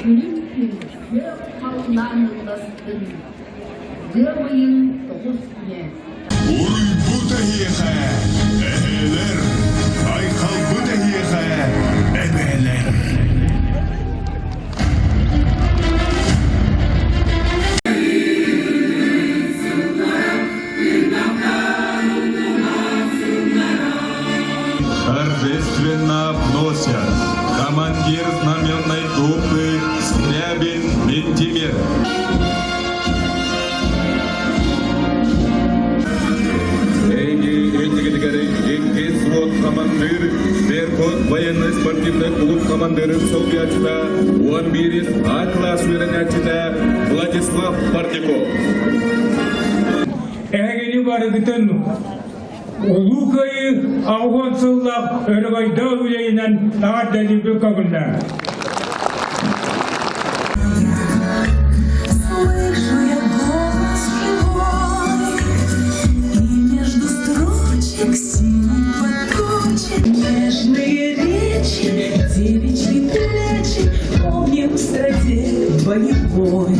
Olympic Havnanındasın. Gırmayın dokuzkiye. Uy bu dahiye, eheler, aykal bu dahiye, ebeler. Торжественно вносят командир знаменной группы Скрябин Ментимир. Командир, Беркут военно-спортивный клуб командиров Совьячта, Уамбирис А-класс Веронячта, Владислав Партиков. Эгени барыгытын Лукай Аугонсуллах Өргайда үлейнен тағаддали бүкагында. Слышу я голос живой, и между строчек синий поточек. Нежные речи, девичьи плечи, помним в страде боевой.